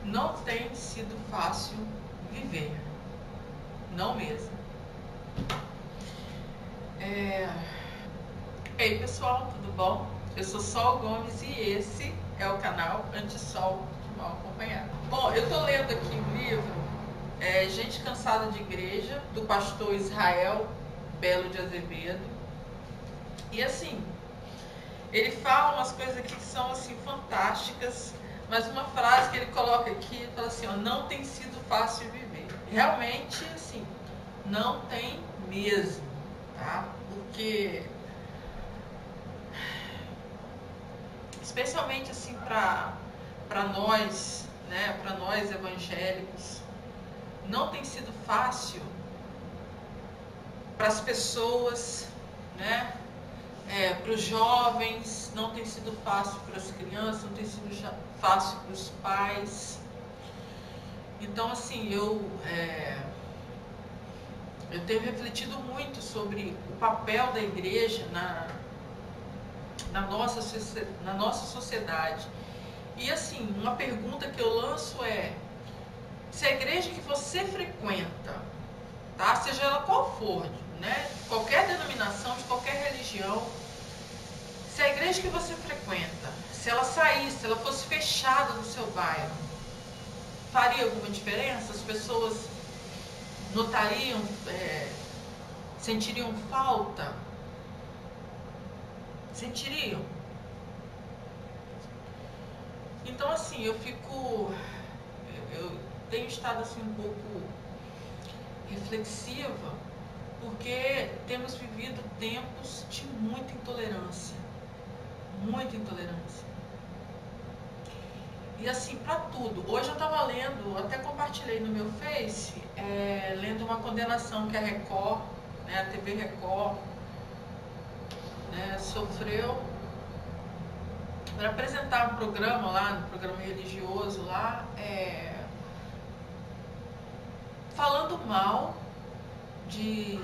não tem sido fácil viver. Não mesmo. Ei pessoal, tudo bom? Eu sou Sol Gomes e esse é o canal Anti-Sol de Mal Acompanhado. Bom, eu tô lendo aqui o livro Gente Cansada de Igreja, do pastor Israel Belo de Azevedo. E assim, ele fala umas coisas aqui que são assim fantásticas, mas uma frase que ele coloca aqui, fala assim, ó, não tem sido fácil viver. Realmente, assim, não tem mesmo, tá? Porque especialmente assim para nós, né, para nós evangélicos, não tem sido fácil para as pessoas, né? Para os jovens, não tem sido fácil para as crianças, não tem sido fácil para os pais. Então, assim, eu tenho refletido muito sobre o papel da igreja na nossa sociedade. E, assim, uma pergunta que eu lanço é: se a igreja que você frequenta, tá, seja ela qual for, né, qualquer denominação, de qualquer religião, se a igreja que você frequenta, se ela saísse, se ela fosse fechada no seu bairro, faria alguma diferença? As pessoas notariam, sentiriam falta? Sentiriam? Então, assim, eu tenho estado assim um pouco reflexiva, porque temos vivido tempos de muita intolerância. Muita intolerância. E assim, para tudo. Hoje eu estava lendo, até compartilhei no meu Face, lendo uma condenação que a Record, né, a TV Record, né, sofreu para apresentar um programa lá, um programa religioso lá, falando mal de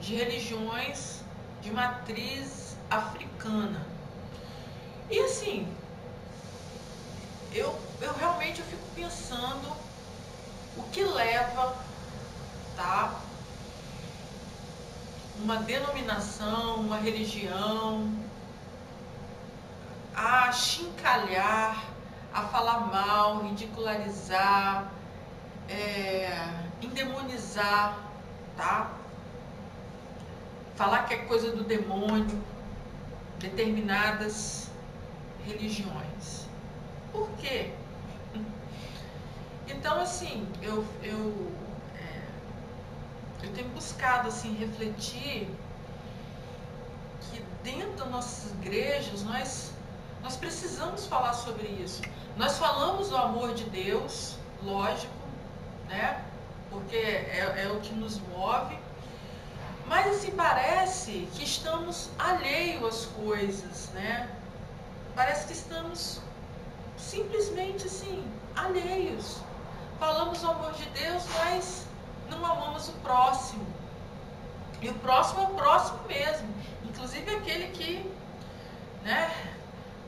religiões de matriz africana. E assim, eu realmente fico pensando o que leva, tá, uma denominação, uma religião a chincalhar, a falar mal, ridicularizar, endemonizar, tá? Falar que é coisa do demônio, determinadas religiões. Por quê? Então, assim, eu tenho buscado assim refletir que dentro das nossas igrejas nós precisamos falar sobre isso. Nós falamos do amor de Deus, lógico, né? Porque é o que nos move. Mas assim, parece que estamos alheios às coisas, né? Parece que estamos simplesmente assim, alheios. Falamos do amor de Deus, mas não amamos o próximo. E o próximo é o próximo mesmo. Inclusive aquele que, né,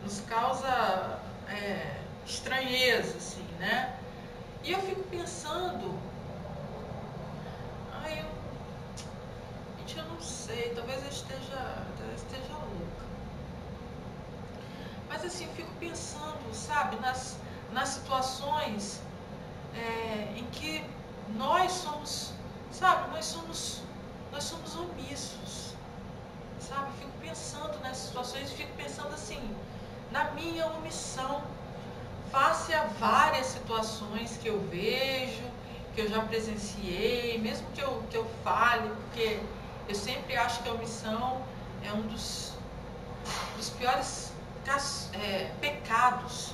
nos causa estranheza, assim, né? E eu fico pensando, eu não sei, talvez eu esteja louca. Mas assim, eu fico pensando, sabe, nas situações em que nós somos, sabe, nós somos omissos, sabe? Eu fico pensando nessas situações, fico pensando assim, na minha omissão, face a várias situações que eu vejo, que eu já presenciei, mesmo que eu fale, porque eu sempre acho que a omissão é um dos piores pecados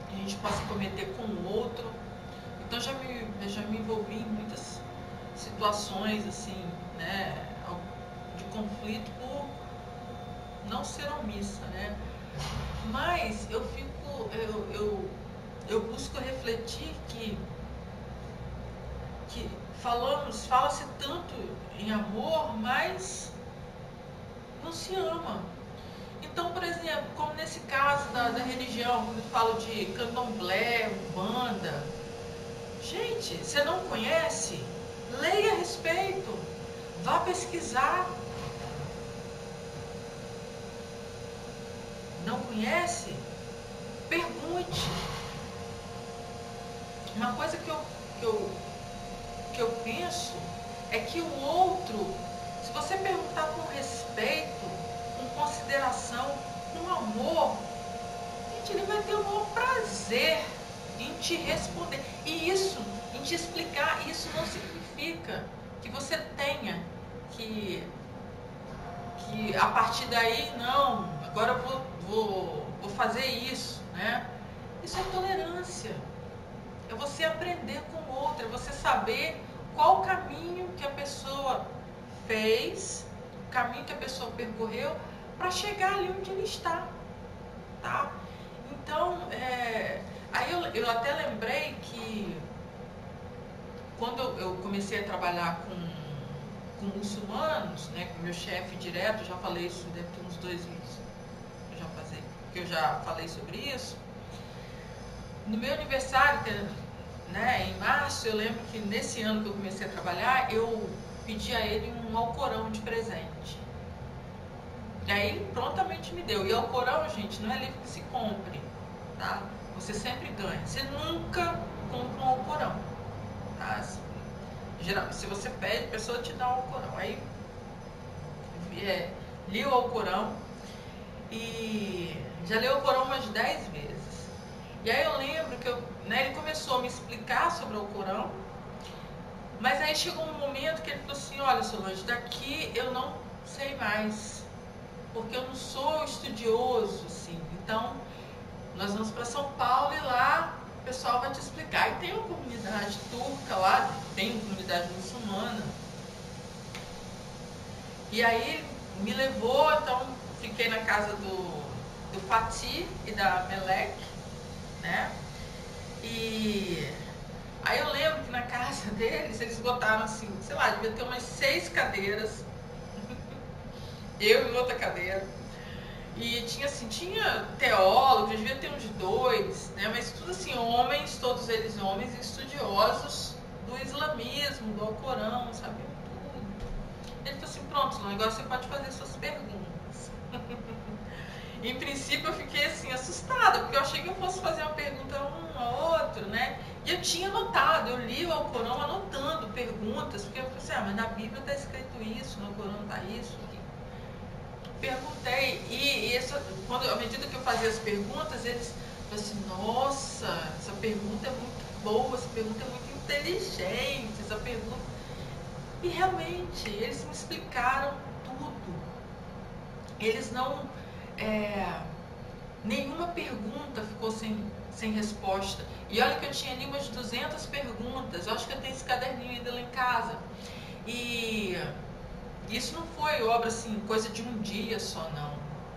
que a gente possa cometer com o outro. Então eu já me envolvi em muitas situações assim, né, de conflito por não ser omissa, né? Mas eu busco refletir que fala-se tanto em amor, mas não se ama. Então, por exemplo, como nesse caso da religião, quando eu falo de candomblé, Umbanda. Gente, você não conhece? Leia a respeito. Vá pesquisar. Não conhece? Pergunte. Uma coisa que eu penso é que o outro, se você perguntar com respeito, com consideração, com amor, gente, ele vai ter o maior prazer em te responder. E isso, em te explicar, isso não significa que você tenha que a partir daí, não, agora eu vou fazer isso, né? Isso é tolerância. É você aprender com o outro, é você saber qual o caminho que a pessoa fez, o caminho que a pessoa percorreu para chegar ali onde ele está, tá? Então, aí eu até lembrei que quando eu comecei a trabalhar com muçulmanos, né, com meu chefe direto, já falei isso, deve ter uns 2 vídeos que eu já falei sobre isso. No meu aniversário, né, em março, eu lembro que nesse ano que eu comecei a trabalhar, eu pedi a ele um Alcorão de presente. E aí ele prontamente me deu. E Alcorão, gente, não é livro que se compre, tá? Você sempre ganha. Você nunca compra um Alcorão, tá? Geralmente, se você pede, a pessoa te dá um Alcorão. Aí li o Alcorão e já li o Alcorão umas 10 vezes. E aí eu lembro que ele começou a me explicar sobre o Alcorão, mas aí chegou um momento que ele falou assim: olha, Solange, daqui eu não sei mais, porque eu não sou estudioso, assim. Então, nós vamos para São Paulo e lá o pessoal vai te explicar. E tem uma comunidade turca lá, tem uma comunidade muçulmana. E aí ele me levou, então fiquei na casa do Fatih e da Melek, né? E aí eu lembro que na casa deles, eles botaram assim, sei lá, devia ter umas 6 cadeiras, eu em outra cadeira, e tinha teólogos, devia ter uns 2, né? Mas tudo assim, homens, todos eles homens estudiosos do islamismo, do Alcorão, sabiam tudo. Ele falou assim: pronto, agora você pode fazer suas perguntas. Em princípio eu fiquei assim assustada, porque eu achei que eu fosse fazer uma pergunta a um a outro, né? E eu tinha anotado, eu li o Alcorão anotando perguntas, porque eu falei assim: mas na Bíblia está escrito isso, no Alcorão está isso. Perguntei, e isso, à medida que eu fazia as perguntas, eles falaram assim: nossa, essa pergunta é muito boa, essa pergunta é muito inteligente, essa pergunta. E realmente, eles me explicaram tudo. Eles não... nenhuma pergunta ficou sem resposta. E olha que eu tinha ali umas 200 perguntas. Eu acho que eu tenho esse caderninho ainda lá em casa. E isso não foi obra assim, coisa de um dia só, não,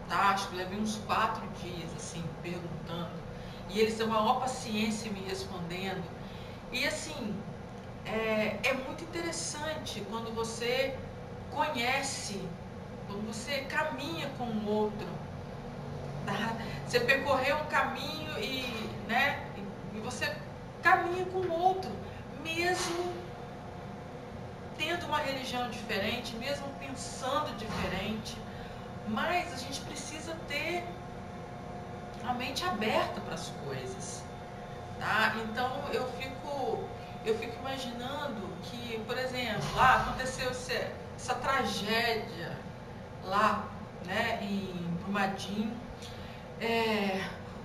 tá? Acho que levei uns 4 dias assim, perguntando. E eles têm a maior paciência me respondendo. E assim, é muito interessante quando você conhece, quando você caminha com o outro. Tá? Você percorreu um caminho e você caminha com o outro, mesmo tendo uma religião diferente, mesmo pensando diferente, mas a gente precisa ter a mente aberta para as coisas, tá? Então eu fico imaginando que, por exemplo, lá aconteceu essa tragédia lá, né, em Brumadinho.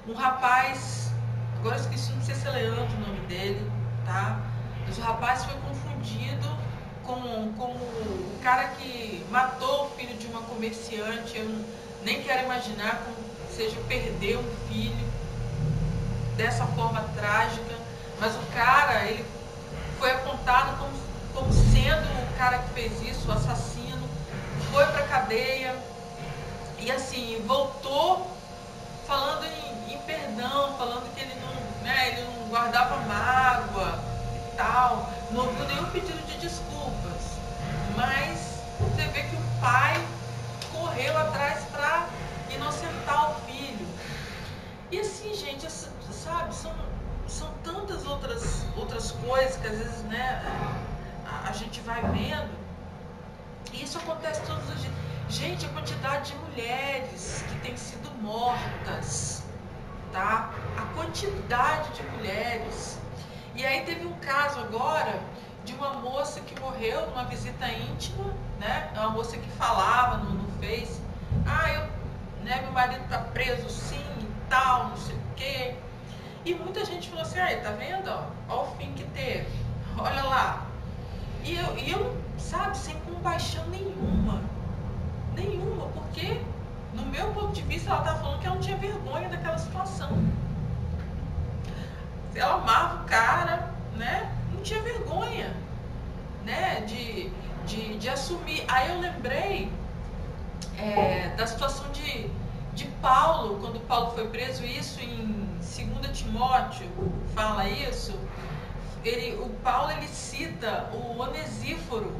Um rapaz, agora eu esqueci, não sei se é Leandro o nome dele, tá? Mas o rapaz foi confundido com o cara que matou o filho de uma comerciante. Eu nem quero imaginar como seja perder um filho dessa forma trágica. Mas o cara, ele foi apontado como sendo o cara que fez isso, o assassino, foi pra cadeia e assim, voltou falando em perdão, falando que ele não guardava mágoa e tal, não ouviu nenhum pedido de desculpas, mas você vê que o pai correu atrás para inocentar o filho. E assim, gente, sabe, são tantas outras coisas que às vezes, né, a gente vai vendo. E isso acontece todos os dias. Gente, a quantidade de mulheres que têm sido mortas, tá? A quantidade de mulheres. E aí teve um caso agora de uma moça que morreu numa visita íntima, né? É uma moça que falava no Face, meu marido tá preso sim e tal, não sei o quê. E muita gente falou assim, aí, tá vendo? Ó o fim que teve. Olha lá. E eu, sabe, sem compaixão nenhuma. Nenhuma, porque no meu ponto de vista ela estava falando que ela não tinha vergonha daquela situação. Ela amava o cara, né? Não tinha vergonha, né? De assumir. Aí eu lembrei da situação de Paulo, quando Paulo foi preso, isso em 2 Timóteo fala isso. O Paulo ele cita o Onesíforo,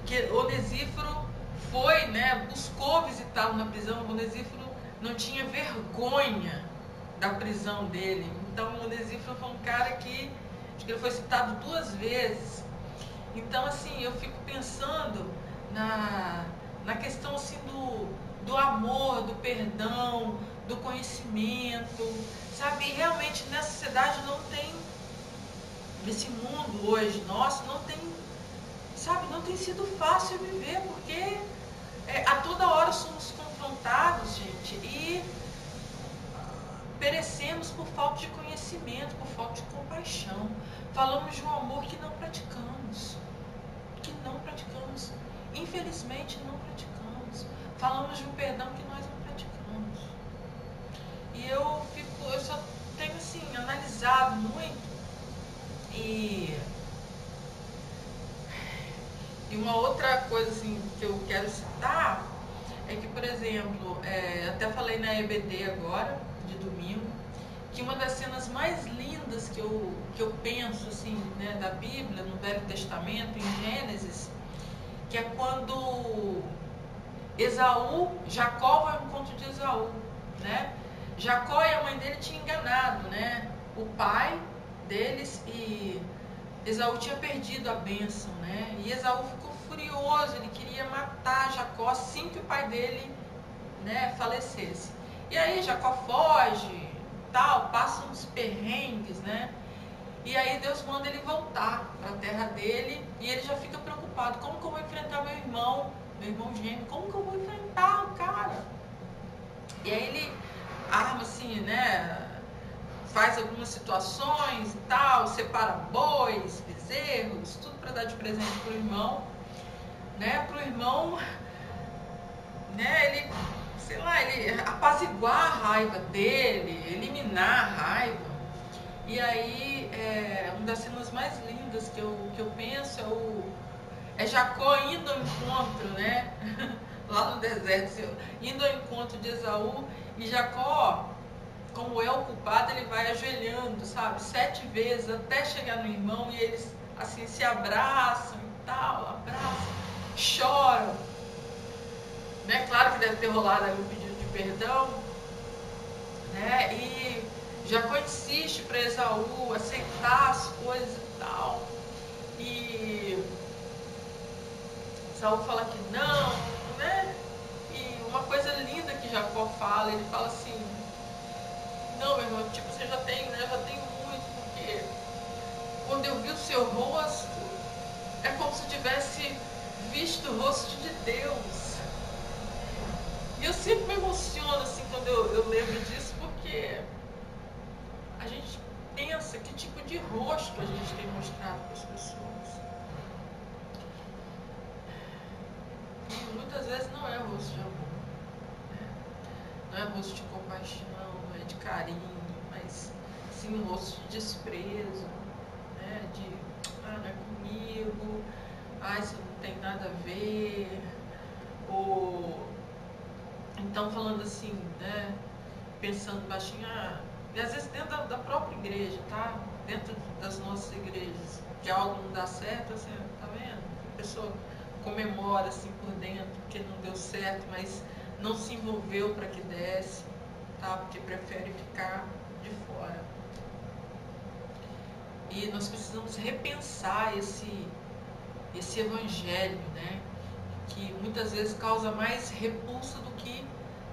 que Onesíforo foi, né, buscou visitá-lo na prisão. O Onesíforo não tinha vergonha da prisão dele. Então o Onesíforo foi um cara que, acho que ele foi citado 2 vezes. Então assim, eu fico pensando na questão assim do amor, do perdão, do conhecimento, sabe? E realmente nessa sociedade não tem, nesse mundo hoje nosso, não tem, sabe, não tem sido fácil viver, porque a toda hora somos confrontados, gente, e perecemos por falta de conhecimento, por falta de compaixão. Falamos de um amor que não praticamos, infelizmente não praticamos. Falamos de um perdão que nós não praticamos. E eu só tenho assim, analisado muito. E uma outra coisa assim, que eu quero citar é que, por exemplo, até falei na EBD agora, de domingo, que uma das cenas mais lindas que eu penso assim, né, da Bíblia, no Velho Testamento, em Gênesis, que é quando Jacó vai ao encontro de Esaú, né? Jacó e a mãe dele tinham enganado, né, o pai deles, e Esaú tinha perdido a bênção, né? E Esaú ficou furioso, ele queria matar Jacó assim que o pai dele, né, falecesse. E aí Jacó foge, tal, passa uns perrengues, né? E aí Deus manda ele voltar para a terra dele, e ele já fica preocupado, como que eu vou enfrentar meu irmão gêmeo, como que eu vou enfrentar o cara? E aí ele arma assim, né, faz algumas situações e tal, separa bois, bezerros, tudo para dar de presente pro irmão, né, ele, sei lá, ele apaziguar a raiva dele, eliminar a raiva. E aí, uma das cenas mais lindas que eu penso é Jacó indo ao encontro, né? Lá no deserto, indo ao encontro de Esaú, e Jacó, como é o culpado, ele vai ajoelhando, sabe, 7 vezes até chegar no irmão, e eles assim se abraçam e tal, choram, né? Claro que deve ter rolado ali um pedido de perdão, né? E Jacó insiste para Esaú aceitar as coisas e tal, e Esaú fala que não, né? E uma coisa linda que Jacó fala, ele fala assim, não, meu irmão, tipo, você já tem, né? Já tenho muito, porque quando eu vi o seu rosto, é como se eu tivesse visto o rosto de Deus. E eu sempre me emociono, assim, quando eu lembro disso, porque a gente pensa que tipo de rosto a gente tem mostrado para as pessoas. E muitas vezes não é rosto de amor, né? Não é rosto de compaixão, não é de carinho, mas sim um rosto de desprezo, né? Não é comigo, isso não tem nada a ver, ou então falando assim, né? Pensando baixinho, e às vezes dentro da própria igreja, tá? Dentro das nossas igrejas, que algo não dá certo, assim, tá vendo? A pessoa comemora assim por dentro, porque não deu certo, mas não se envolveu para que desse, tá? Porque prefere ficar de fora. E nós precisamos repensar esse evangelho, né? Que muitas vezes causa mais repulsa do que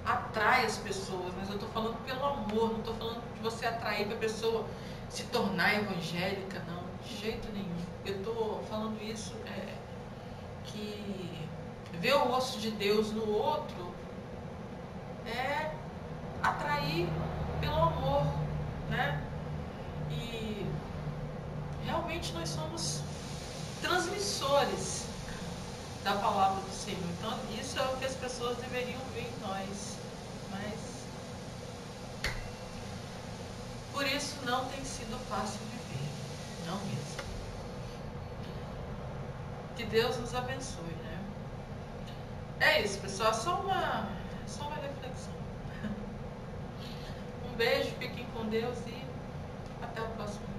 atrai as pessoas. Mas eu estou falando pelo amor, não estou falando de você atrair para a pessoa se tornar evangélica, não, de jeito nenhum. Eu estou falando isso que ver o rosto de Deus no outro é atrair pelo amor, né? E realmente nós somos transmissores da palavra do Senhor. Então isso é o que as pessoas deveriam ver em nós. Mas por isso não tem sido fácil viver. Não mesmo. Que Deus nos abençoe, né? É isso, pessoal. Só uma reflexão. Um beijo, fiquem com Deus e até o próximo.